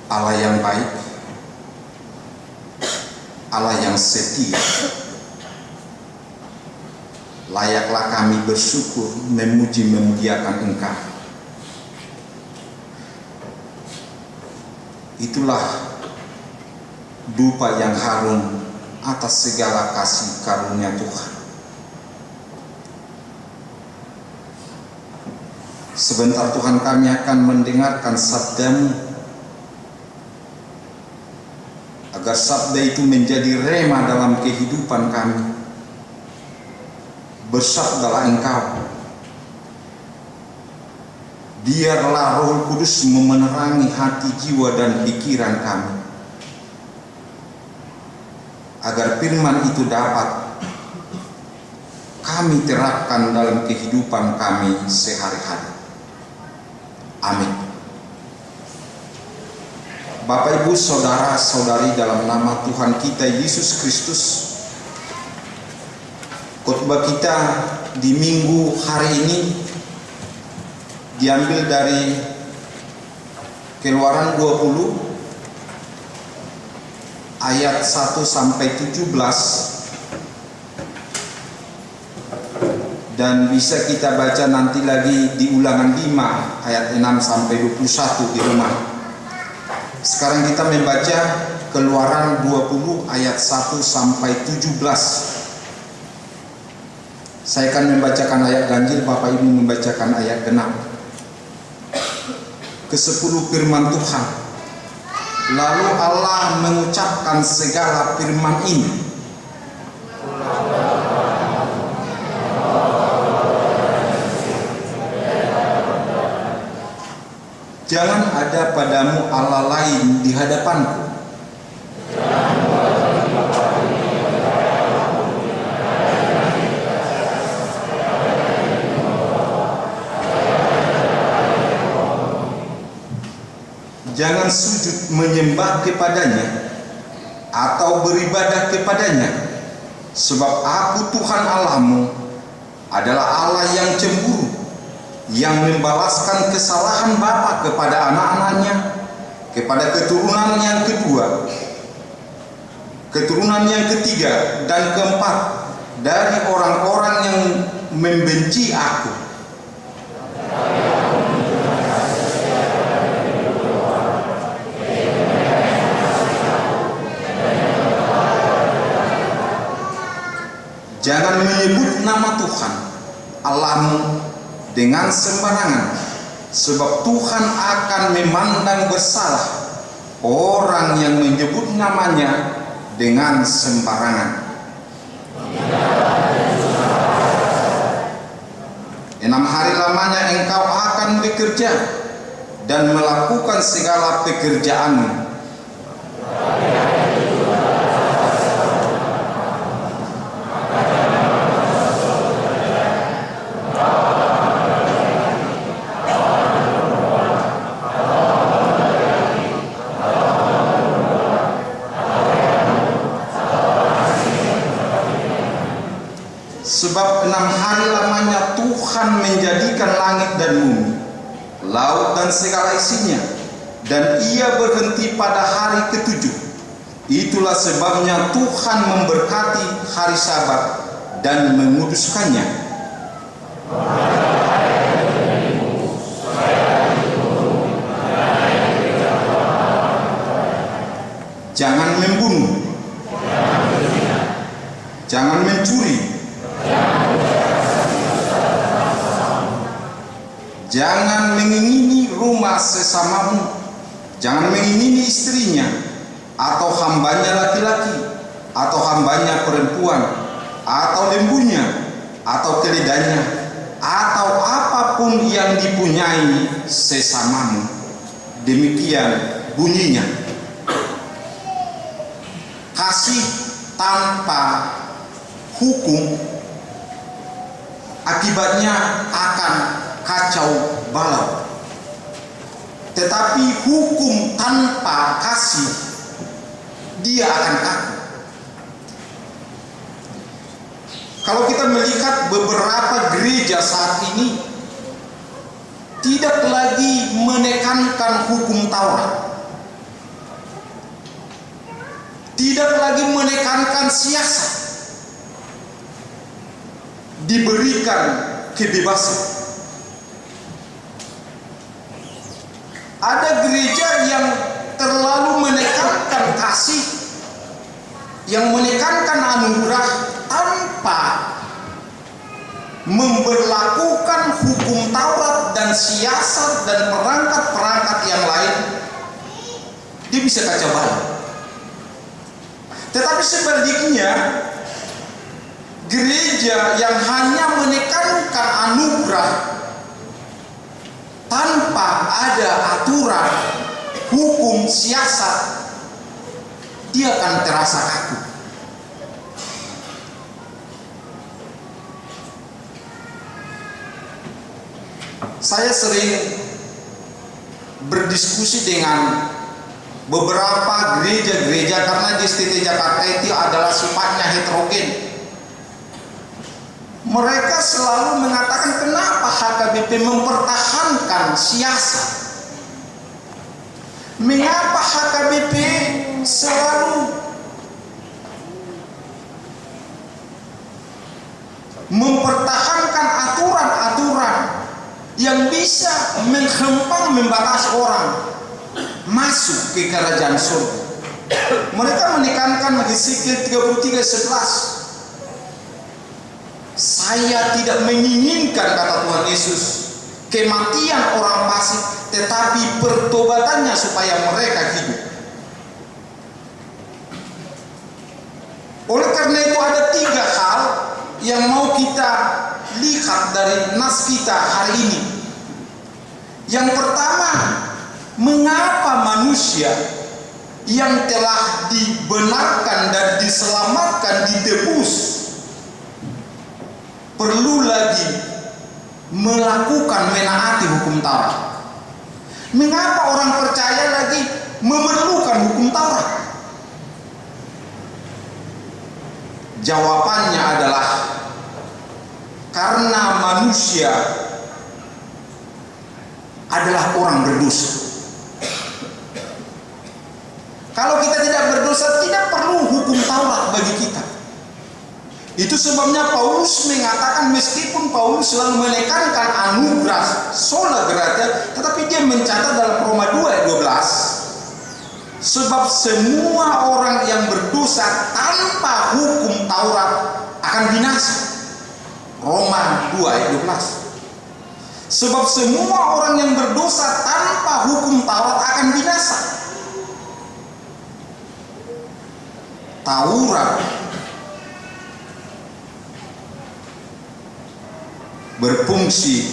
Allah yang baik, Allah yang setia. Layaklah kami bersyukur, memuji, memuliakan Engkau. Itulah dupa yang harum atas segala kasih karunia Tuhan. Sebentar Tuhan, kami akan mendengarkan sabda-Mu, agar sabda itu menjadi rema dalam kehidupan kami. Bersabdalah Engkau, biarlah Roh Kudus memenerangi hati, jiwa, dan pikiran kami, agar firman itu dapat kami terapkan dalam kehidupan kami sehari-hari. Amin. Bapak, Ibu, Saudara-saudari, dalam nama Tuhan kita Yesus Kristus, khotbah kita di minggu hari ini diambil dari Keluaran 20 ayat 1 sampai 17, dan bisa kita baca nanti lagi di Ulangan 5 ayat 6 sampai 21 di rumah. Sekarang kita membaca Keluaran 20 ayat 1 sampai 17. Saya akan membacakan ayat ganjil, Bapak Ibu membacakan ayat genap. Ke-10 firman Tuhan. Lalu Allah mengucapkan segala firman ini. Jangan ada padamu Allah lain di hadapanku. Jangan sujud menyembah kepadanya atau beribadah kepadanya, sebab aku Tuhan Allahmu adalah Allah yang cemburu, yang membalaskan kesalahan bapa kepada anak-anaknya, kepada keturunan yang kedua, keturunan yang ketiga, dan keempat dari orang-orang yang membenci aku. Jangan menyebut nama Tuhan Allahmu dengan sembarangan, sebab Tuhan akan memandang bersalah orang yang menyebut namanya dengan sembarangan. 6 hari lamanya engkau akan bekerja dan melakukan segala pekerjaanmu. Sebab 6 hari lamanya Tuhan menjadikan langit dan bumi, laut dan segala isinya, dan Ia berhenti pada hari ke-7. Itulah sebabnya Tuhan memberkati hari Sabat dan menguduskannya. Jangan membunuh, jangan mencuri, jangan mengingini rumah sesamamu, jangan mengingini istrinya, atau hambanya laki-laki, atau hambanya perempuan, atau lembunya, atau keledainya, atau apapun yang dipunyai sesamamu. Demikian bunyinya. Kasih tanpa hukum akibatnya akan kacau balau, tetapi hukum tanpa kasih dia akan kaku. Kalau kita melihat beberapa gereja saat ini tidak lagi menekankan hukum Taurat, tidak lagi menekankan siasat, diberikan kebebasan. Ada gereja yang terlalu menekankan kasih, yang menekankan anugerah tanpa memberlakukan hukum Taurat dan siasat dan perangkat-perangkat yang lain. Dia bisa kacau balau. Tetapi sebaliknya, gereja yang hanya menekankan anugerah tanpa ada aturan, hukum, siasat, dia akan terasa kaku. Saya sering berdiskusi dengan beberapa gereja-gereja karena di STT Jakarta itu adalah sifatnya heterogen. Mereka selalu mengatakan kenapa HKBP mempertahankan siasat, mengapa HKBP selalu mempertahankan aturan-aturan yang bisa menghempang, membatasi orang masuk ke kerajaan surga. Mereka menekankan Hesekiel 33:11. Saya tidak menginginkan, kata Tuhan Yesus, kematian orang fasik, tetapi pertobatannya supaya mereka hidup. Oleh karena itu ada 3 hal yang mau kita lihat dari nas kita hari ini. Yang pertama, mengapa manusia yang telah dibenarkan dan diselamatkan, ditebus, perlu lagi melakukan menaati hukum Taurat? Mengapa orang percaya lagi memerlukan hukum Taurat? Jawabannya adalah karena manusia adalah orang berdosa. Kalau kita tidak berdosa, tidak perlu hukum Taurat bagi kita. Itu sebabnya Paulus mengatakan, meskipun Paulus selalu menekankan anugerah sola gratia, tetapi dia mencatat dalam Roma 2:12, sebab semua orang yang berdosa tanpa hukum Taurat akan binasa. Roma 2:12. Sebab semua orang yang berdosa tanpa hukum Taurat akan binasa. Taurat berfungsi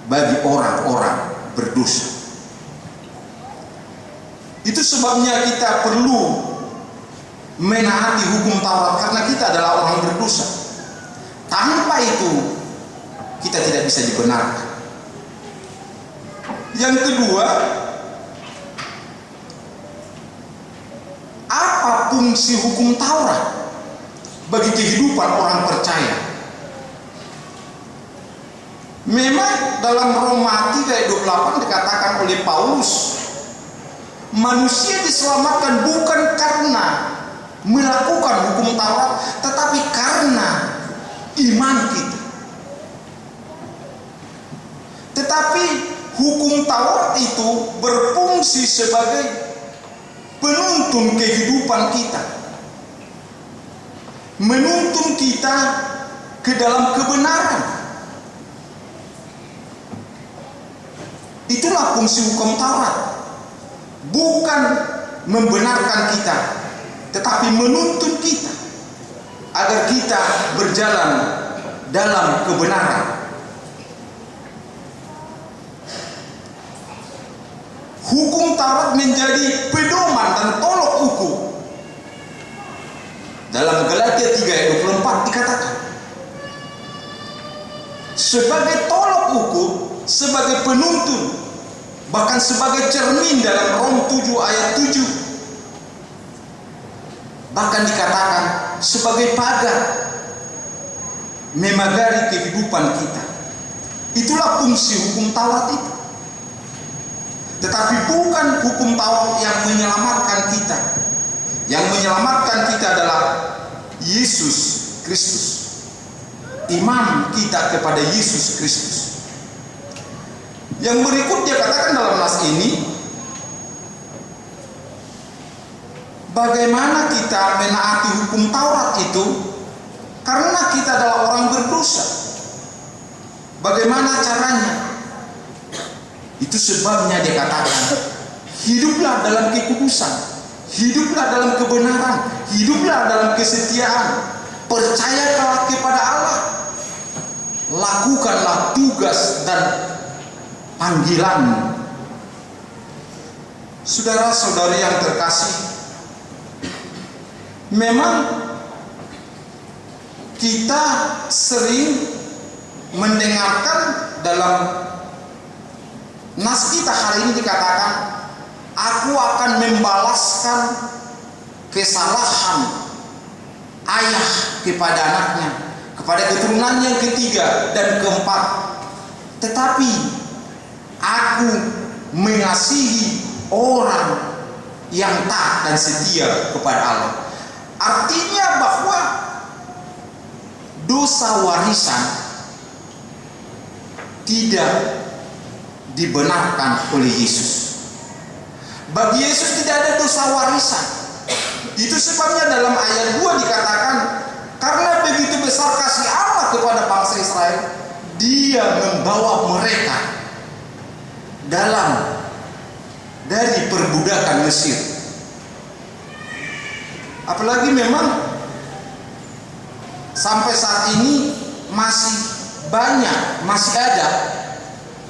bagi orang-orang berdosa. Itu sebabnya kita perlu menaati hukum Taurat, karena kita adalah orang berdosa. Tanpa itu kita tidak bisa dibenarkan. Yang kedua, apa fungsi hukum Taurat bagi kehidupan orang percaya? Memang dalam Roma 3:28 dikatakan oleh Paulus, manusia diselamatkan bukan karena melakukan hukum Taurat, tetapi karena iman kita. Tetapi hukum Taurat itu berfungsi sebagai penuntun kehidupan kita, menuntun kita ke dalam kebenaran. Itulah fungsi hukum Taurat, bukan membenarkan kita, tetapi menuntun kita agar kita berjalan dalam kebenaran. Hukum Taurat menjadi pedoman dan tolok ukur. Dalam Galatia 3:24 dikatakan, sebagai tolok ukur, sebagai penuntun, bahkan sebagai cermin dalam Rom 7:7. Bahkan dikatakan sebagai pagar memagari kehidupan kita. Itulah fungsi hukum Taurat itu. Tetapi bukan hukum Taurat yang menyelamatkan kita, Yang menyelamatkan kita adalah Yesus Kristus. Iman kita kepada Yesus Kristus. Yang berikut dia katakan dalam nas ini, bagaimana kita menaati hukum Taurat itu karena kita adalah orang berdosa. Bagaimana caranya? Itu sebabnya dia katakan, hiduplah dalam kekudusan, hiduplah dalam kebenaran, hiduplah dalam kesetiaan, percayalah kepada Allah, lakukanlah tugas dan panggilan. Saudara-saudari yang terkasih, memang kita sering mendengarkan dalam nas kita hari ini dikatakan, aku akan membalaskan kesalahan ayah kepada anaknya, kepada keturunannya yang ketiga dan keempat. Tetapi aku mengasihi orang yang taat dan setia kepada Allah. Artinya bahwa dosa warisan tidak dibenarkan oleh Yesus. Bagi Yesus tidak ada dosa warisan. Itu sebabnya dalam ayat 2 dikatakan, karena begitu besar kasih Allah kepada bangsa Israel, Dia membawa mereka dari perbudakan Mesir. Apalagi memang sampai saat ini masih ada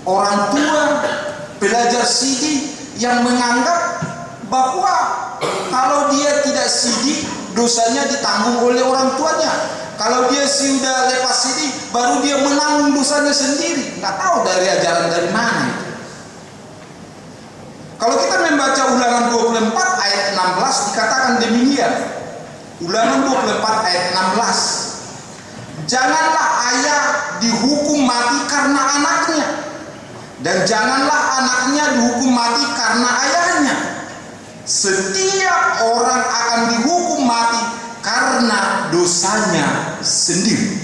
orang tua pelajar sidik yang menganggap bahwa kalau dia tidak sidik, dosanya ditanggung oleh orang tuanya. Kalau dia sudah lepas sidik, baru dia menanggung dosanya sendiri. Nggak tahu dari ajaran dari mana itu. Kalau kita membaca Ulangan 24 ayat 16 dikatakan demikian. Ulangan 24 ayat 16. Janganlah ayah dihukum mati karena anaknya, dan janganlah anaknya dihukum mati karena ayahnya. Setiap orang akan dihukum mati karena dosanya sendiri.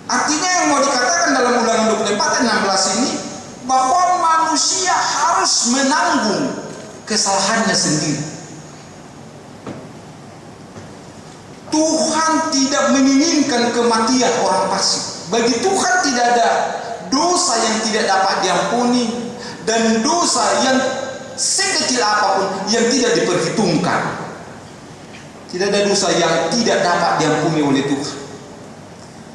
Artinya yang mau dikatakan dalam Ulangan 24 ayat 16 ini, bahwa manusia harus menanggung kesalahannya sendiri. Tuhan tidak menginginkan kematian orang fasik. Bagi Tuhan tidak ada dosa yang tidak dapat diampuni, dan dosa yang sekecil apapun yang tidak diperhitungkan. Tidak ada dosa yang tidak dapat diampuni oleh Tuhan.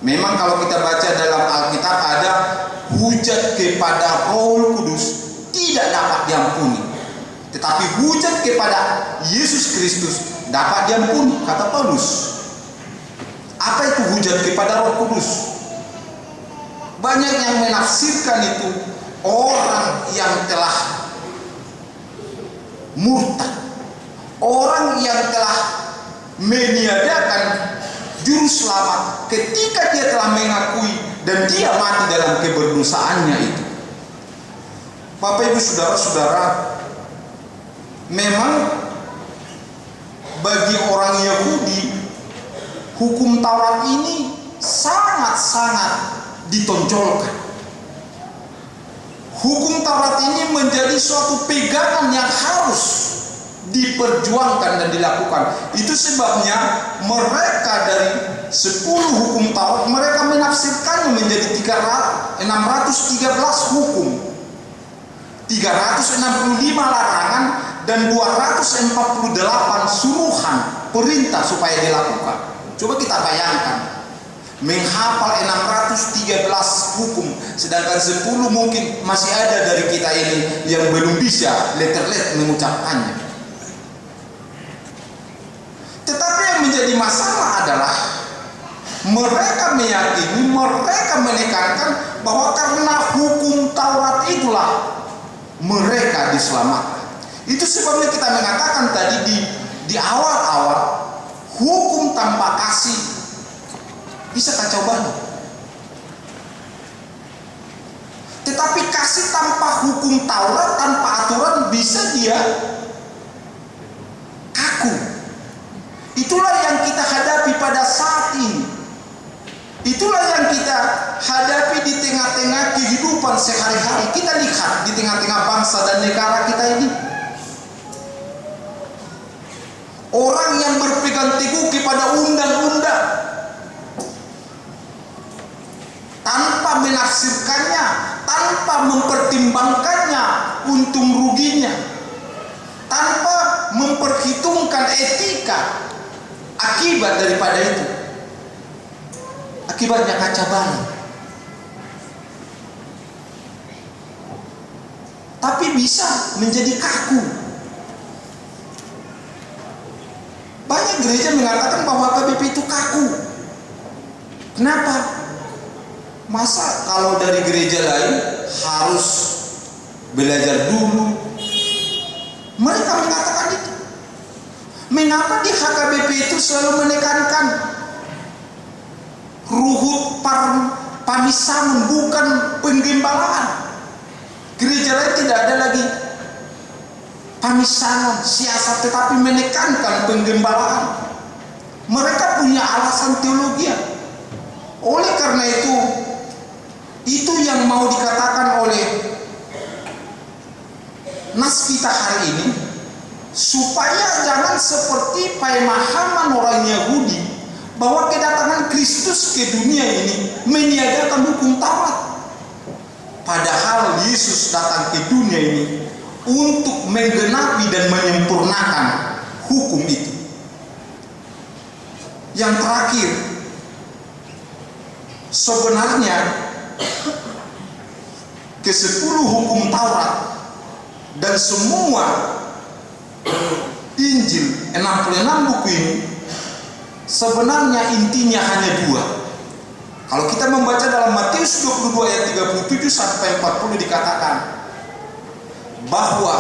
Memang kalau kita baca dalam Alkitab ada hujat kepada Roh Kudus tidak dapat diampuni, tetapi hujat kepada Yesus Kristus dapat diampuni, kata Paulus. Apa itu hujat kepada Roh Kudus? Banyak yang menafsirkan itu orang yang telah murtad, orang yang telah meniadakan juru selamat ketika dia telah mengakui dan dia mati dalam keberdosaannya itu. Bapak Ibu saudara-saudara, memang bagi orang Yahudi hukum Taurat ini sangat-sangat ditonjolkan. Hukum Taurat ini menjadi suatu pegangan yang harus diperjuangkan dan dilakukan. Itu sebabnya mereka dari 10 hukum Taurat, mereka menafsirkannya menjadi 613 hukum, 365 larangan, dan 248 suruhan perintah supaya dilakukan. Coba kita bayangkan, menghafal 613 hukum, sedangkan 10 mungkin masih ada dari kita ini yang belum bisa letter-let mengucapkannya. Tetapi yang menjadi masalah adalah mereka meyakini, mereka menekankan bahwa karena hukum Taurat itulah mereka diselamatkan. Itu sebabnya kita mengatakan tadi di awal-awal, hukum tanpa kasih bisa kacau balau. Tetapi kasih tanpa hukum Taurat, tanpa aturan, bisa dia kaku. Itulah yang kita hadapi pada saat ini. Itulah yang kita hadapi di tengah-tengah kehidupan sehari-hari. Kita lihat di tengah-tengah bangsa dan negara kita ini, orang yang berpegang teguh kepada undang-undang tanpa menafsirkannya, tanpa mempertimbangkannya untung ruginya, tanpa memperhitungkan etika akibat daripada itu. Akibatnya kaca balik. Tapi bisa menjadi kaku. Banyak gereja mengatakan bahwa KBP itu kaku. Kenapa? Masa kalau dari gereja lain harus belajar dulu? Mereka mengatakan itu. Mengapa di HKBP itu selalu menekankan ruhut pamisaman, bukan penggembalaan? Gereja lain tidak ada lagi pamisaman, siasat, tetapi menekankan penggembalaan. Mereka punya alasan teologi. Oleh karena itu yang mau dikatakan oleh nas kita hari ini, supaya jangan seperti pemahaman orang Yahudi bahwa kedatangan Kristus ke dunia ini meniadakan hukum Taurat. Padahal Yesus datang ke dunia ini untuk menggenapi dan menyempurnakan hukum itu. Yang terakhir, sebenarnya ke-10 hukum Taurat dan semua Injil 66 buku ini sebenarnya intinya hanya 2. Kalau kita membaca dalam Matius 22 ayat 37 sampai 40 dikatakan bahwa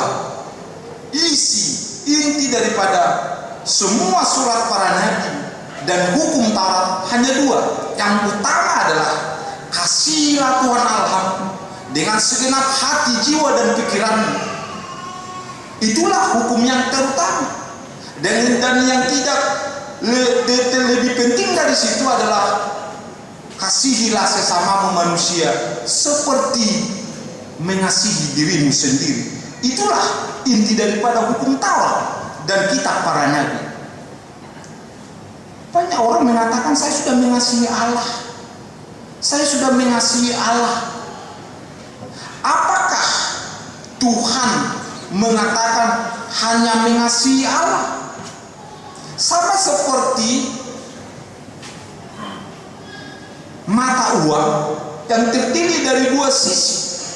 inti daripada semua surat para nabi dan hukum Taurat hanya 2. Yang utama adalah kasihilah Tuhan Allahmu dengan segenap hati, jiwa dan pikiranmu. Itulah hukum yang terutama. Dan yang tidak lebih penting dari situ adalah kasihilah sesamamu manusia seperti mengasihi dirimu sendiri. Itulah inti daripada hukum Taurat dan kitab para nabi. Banyak orang mengatakan saya sudah mengasihi Allah. Saya sudah mengasihi Allah. Apakah Tuhan mengatakan hanya mengasihi Allah? Sama seperti mata uang yang terdiri dari 2 sisi.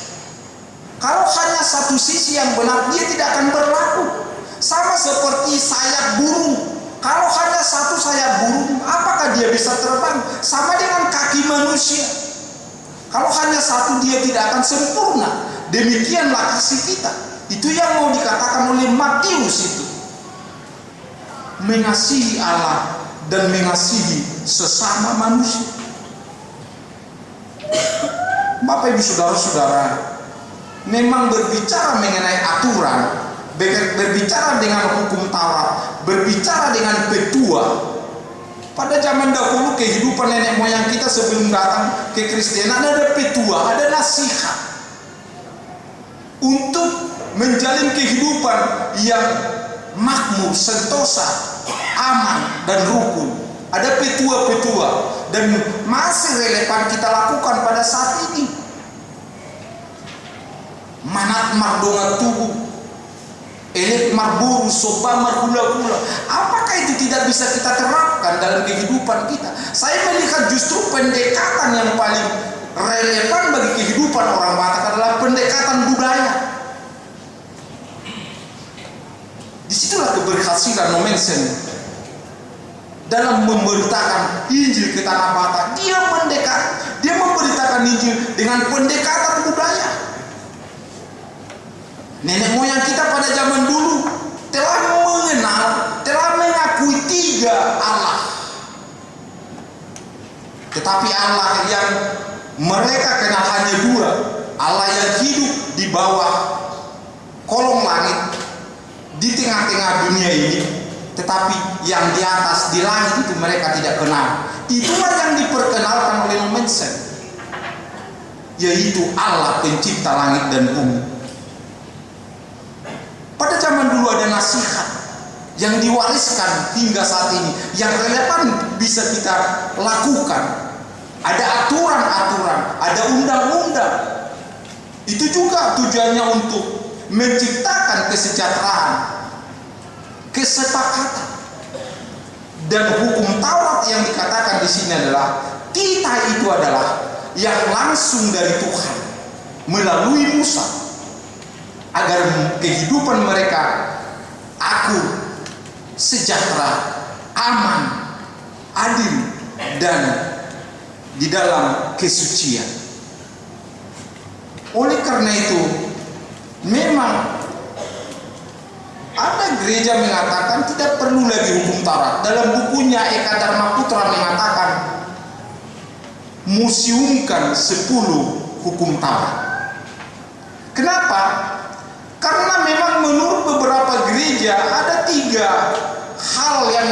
Kalau hanya satu sisi yang benar, dia tidak akan berlaku. Sama seperti sayap burung. Kalau hanya satu sayap burung, apakah dia bisa terbang? Sama dengan kaki manusia. Kalau hanya satu, dia tidak akan sempurna. Demikianlah kasih kita. Itu yang mau dikatakan oleh Matius itu. Mengasihi Allah dan mengasihi sesama manusia. Bapak Ibu saudara-saudara, memang berbicara mengenai aturan, berbicara dengan hukum Taurat, berbicara dengan petua. Pada zaman dahulu kehidupan nenek moyang kita sebelum datang ke Kristenan ada petua, ada nasihat untuk menjalin kehidupan yang makmur, sentosa, aman dan rukun. Ada petua-petua dan masih relevan kita lakukan pada saat ini. Manat mardonga tubuh, elit marburu, soba margula-gula. Apakah itu tidak bisa kita terapkan dalam kehidupan kita? Saya melihat justru pendekatan yang paling relevan bagi kehidupan orang Batak adalah pendekatan budaya. Disitulah keberhasilan Nomensen dalam memberitakan Injil ke tanah Batak. Dia memberitakan Injil dengan pendekatan budaya. Nenek moyang kita pada zaman dulu telah mengenal, telah mengakui 3 Allah. Tetapi Allah yang mereka kenal hanya 2, Allah yang hidup di bawah kolong langit, di tengah-tengah dunia ini, tetapi yang di atas, di langit itu mereka tidak kenal. Itulah yang diperkenalkan oleh Mensen, yaitu Allah pencipta langit dan bumi. Pada zaman dulu ada nasihat yang diwariskan hingga saat ini, yang relevan bisa kita lakukan. Ada aturan-aturan, ada undang-undang. Itu juga tujuannya untuk menciptakan kesejahteraan, kesepakatan. Dan hukum Taurat yang dikatakan di sini adalah kita itu adalah yang langsung dari Tuhan melalui Musa, agar kehidupan mereka akur, sejahtera, aman, adil, dan di dalam kesucian. Oleh karena itu, memang ada gereja mengatakan tidak perlu lagi hukum Taurat. Dalam bukunya Eka Dharma Putra mengatakan museumkan 10 hukum Taurat. Kenapa? Karena memang menurut beberapa gereja ada 3 hal yang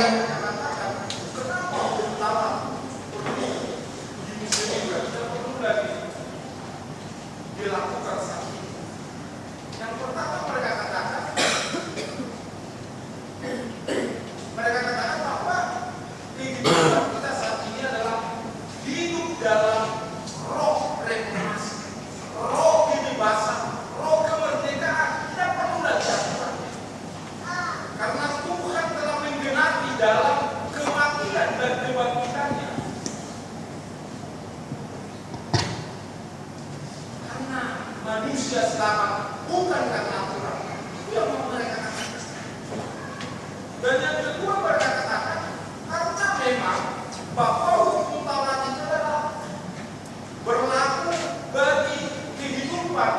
dilakukan saat ini. Yang pertama mereka katakan bahwa kehidupan kita saat ini adalah hidup dalam roh reformasi, roh kebebasan, roh kemerdekaan. Tidak perlu lagi aturan, karena Tuhan telah menggenapi dalam kematian dan kebangkitannya. Karena manusia selamat bukan karena aturan. Itu yang mereka katakan. Dan yang kedua mereka katakan, karena memang bahwa hukum Taurat itu adalah berlaku bagi kehidupan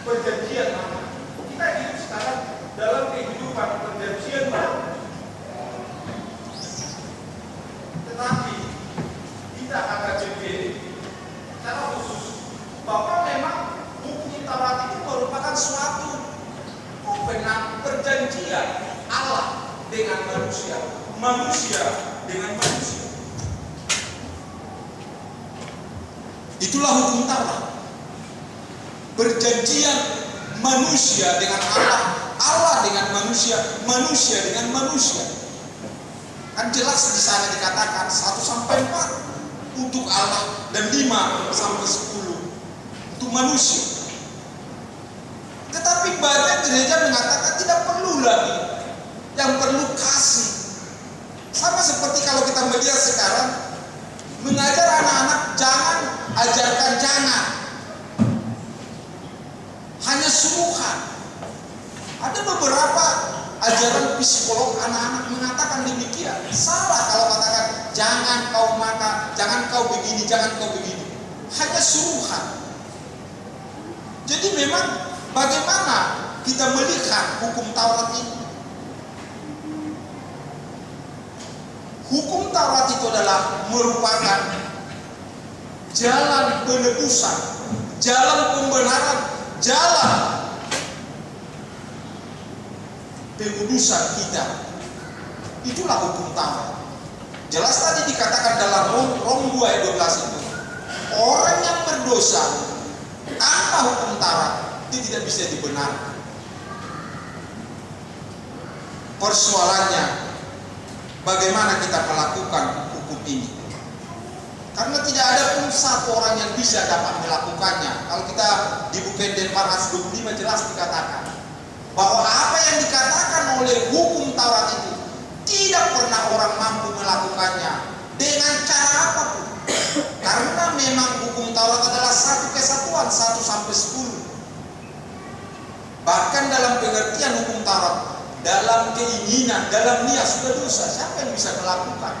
perjanjian lama. Kita hidup sekarang dalam kehidupan perjanjian baru. Tetapi kita akan berpikir secara khusus bahwa memang hukum Taurat itu merupakan suatu perjanjian Allah dengan manusia, manusia dengan manusia. Itulah hukum Taurat. Perjanjian manusia dengan Allah, Allah dengan manusia, manusia dengan manusia. Kan jelas di sana dikatakan 1-4 untuk Allah dan 5-10 untuk manusia. Tetapi banyak gereja mengatakan tidak perlu lagi. Yang perlu kasih. Sama seperti kalau kita melihat sekarang, mengajar anak-anak jangan, ajarkan jangan, hanya suruhan. Ada beberapa ajaran psikolog anak-anak mengatakan demikian. Salah kalau katakan jangan kau makan, jangan kau begini, jangan kau begini. Hanya suruhan. Jadi memang bagaimana kita melihat hukum Taurat ini? Hukum Taurat itu adalah merupakan jalan penebusan, jalan pembenaran, jalan pengudusan kita. Itulah hukum Taurat. Jelas tadi dikatakan dalam Rom 2 ayat 12 itu, orang yang berdosa tanpa hukum Taurat itu tidak bisa dibenarkan. Persoalannya, bagaimana kita melakukan hukum ini? Karena tidak ada pun satu orang yang bisa dapat melakukannya. Kalau kita di buku Denmar 25 jelas dikatakan bahwa apa yang dikatakan oleh hukum Taurat itu tidak pernah orang mampu melakukannya dengan cara apapun. Karena memang hukum Taurat adalah satu kesatuan, 1-10. Bahkan dalam pengertian hukum Taurat, dalam keinginan, dalam niat sudah dosa, siapa yang bisa melakukan?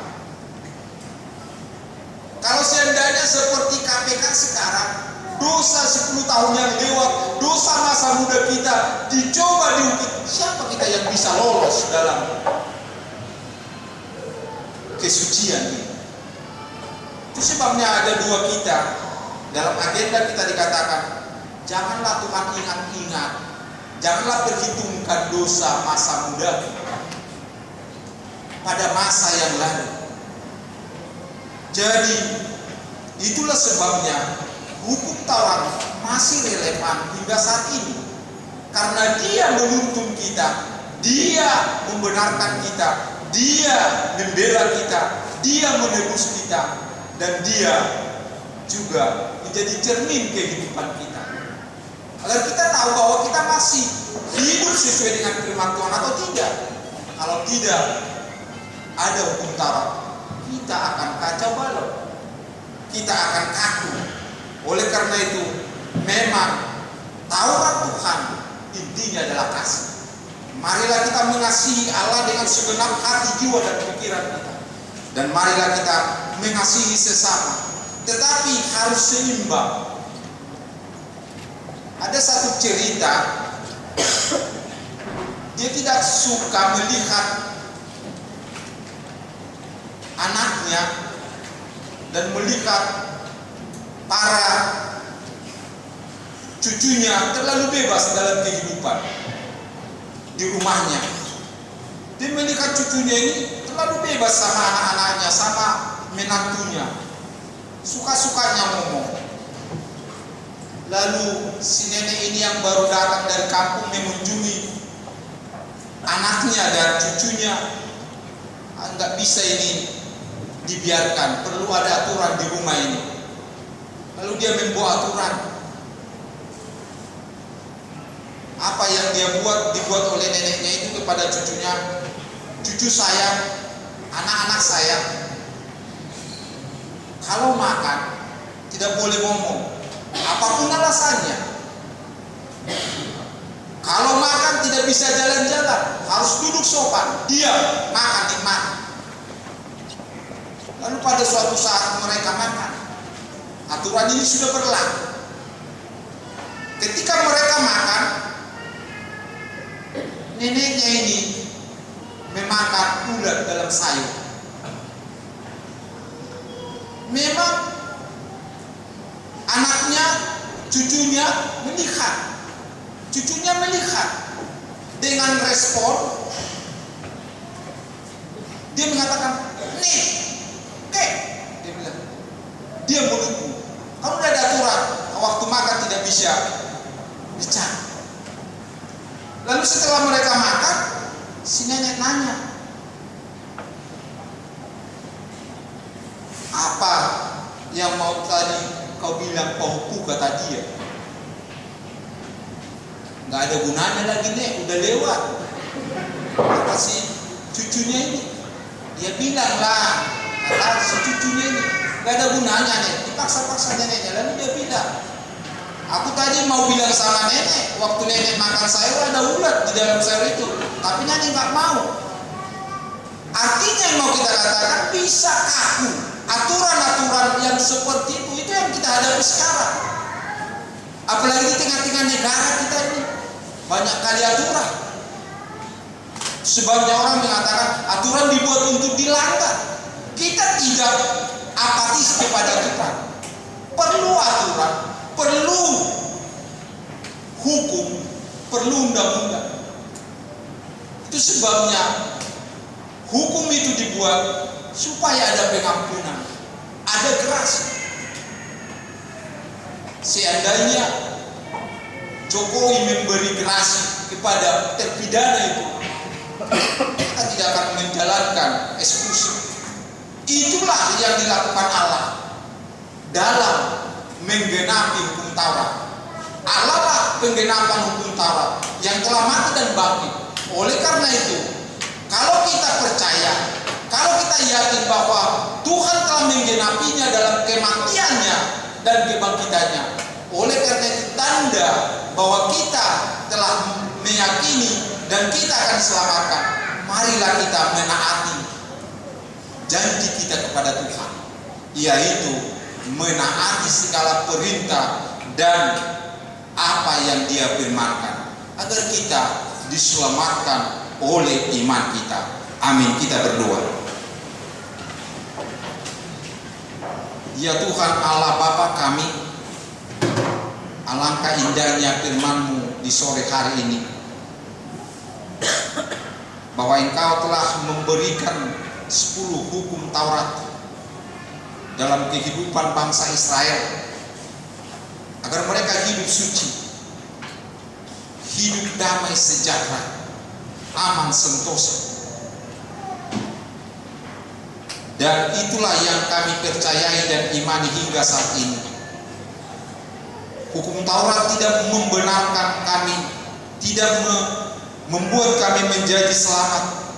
Kalau seandainya seperti KPK sekarang, dosa 10 tahun yang lewat, dosa masa muda kita dicoba diukir, siapa kita yang bisa lolos dalam kesucian ini? Itu sebabnya ada 2 kita dalam agenda kita dikatakan janganlah Tuhan ingat-ingat, janganlah perhitungkan dosa masa muda pada masa yang lalu. Jadi itulah sebabnya hukum Taurat masih relevan hingga saat ini, karena dia menuntun kita, dia membenarkan kita, dia membela kita, dia menebus kita, dan dia juga menjadi cermin kehidupan kita, agar kita tahu bahwa kita masih hidup sesuai dengan firman Tuhan atau tidak. Kalau tidak ada hukum Taurat, kita akan kacau balau, kita akan kaku. Oleh karena itu, memang Taurat Tuhan intinya adalah kasih. Marilah kita mengasihi Allah dengan segenap hati, jiwa, dan pikiran kita. Dan marilah kita mengasihi sesama, tetapi harus seimbang. Ada satu cerita, dia tidak suka melihat anaknya dan melihat para cucunya terlalu bebas dalam kehidupan di rumahnya. Dia melihat cucunya ini terlalu bebas sama anak-anaknya, sama menantunya, suka-sukanya ngomong. Lalu si nenek ini yang baru datang dari kampung mengunjungi anaknya dan cucunya, nggak bisa ini dibiarkan, perlu ada aturan di rumah ini. Lalu dia membuat aturan. Apa yang dia dibuat oleh neneknya itu kepada cucunya. Cucu saya, anak-anak saya, kalau makan tidak boleh ngomong, apapun alasannya. Kalau makan tidak bisa jalan-jalan, harus duduk sopan, diam, makan nikmat. Lalu pada suatu saat mereka makan, aturan ini sudah berlaku. Ketika mereka makan, neneknya ini memakan ulat dalam sayur. Memang anaknya, cucunya melihat dengan respon, dia mengatakan, "Nih, dia bilang, dia mulutmu, kamu udah ada aturan, waktu makan tidak bisa bicara." Lalu setelah mereka makan, si nenek nanya, "Apa yang mau tadi kau bilang Paupu?" kata dia. "Gak ada gunanya lagi, Nek, udah lewat," kata si cucunya ini. Dia bilang lah, kata si cucunya ini, "Gak ada gunanya, Nek." Dipaksa-paksa neneknya. Lalu dia bilang, "Aku tadi mau bilang sama nenek, waktu nenek makan sayur ada ulat di dalam sayur itu, tapi nenek gak mau." Artinya yang mau kita katakan, bisa kaku. Aturan-aturan yang seperti itu yang kita hadapi sekarang. Apalagi di tengah-tengah negara kita ini, banyak kali aturan. Sebabnya orang mengatakan aturan dibuat untuk dilanggar. Kita tidak apatis kepada aturan. Perlu aturan, perlu hukum, perlu undang-undang. Itu sebabnya hukum itu dibuat supaya ada pengampunan, ada gerasi. Seandainya Jokowi memberi gerasi kepada terpidana itu, kita tidak akan menjalankan eksekusi. Itulah yang dilakukan Allah dalam menggenapi hukum Taurat. Allah lah penggenapan hukum Taurat yang telah mati dan bangkit. Oleh karena itu, kalau kita percaya, kalau kita yakin bahwa Tuhan telah menggenapinya dalam kematiannya dan kebangkitannya, oleh karena itu tanda bahwa kita telah meyakini dan kita akan diselamatkan. Marilah kita menaati janji kita kepada Tuhan, yaitu menaati segala perintah dan apa yang Dia firmankan, agar kita diselamatkan oleh iman kita. Amin. Kita berdoa. Ya Tuhan Allah Bapa kami, Alangkah indahnya firman-Mu di sore hari ini, bahwa Engkau telah memberikan 10 hukum Taurat dalam kehidupan bangsa Israel, agar mereka hidup suci, hidup damai sejahtera, aman sentosa. Dan itulah yang kami percayai dan imani hingga saat ini. Hukum Taurat tidak membenarkan kami, tidak membuat kami menjadi selamat,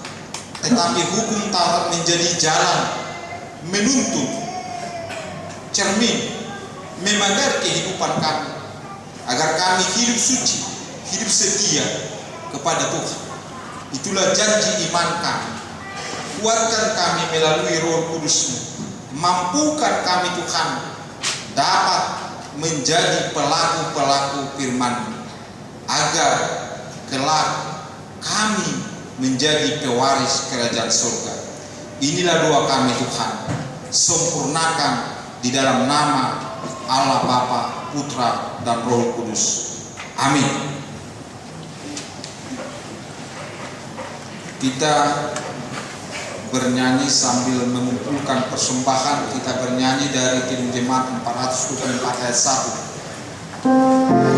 tetapi hukum Taurat menjadi jalan, menuntun, cermin, memagari kehidupan kami, agar kami hidup suci, hidup setia kepada Tuhan. Itulah janji iman kami. Kuatkan kami melalui Roh Kudus-Mu, mampukan kami Tuhan dapat menjadi pelaku-pelaku firman-Mu, agar kelak kami menjadi pewaris kerajaan surga. Inilah doa kami Tuhan, sempurnakan di dalam nama Allah Bapa, Putra, dan Roh Kudus. Amin. Kita bernyanyi sambil mengumpulkan persembahan. Kita bernyanyi dari Kidung Jemaat 424 ayat 1.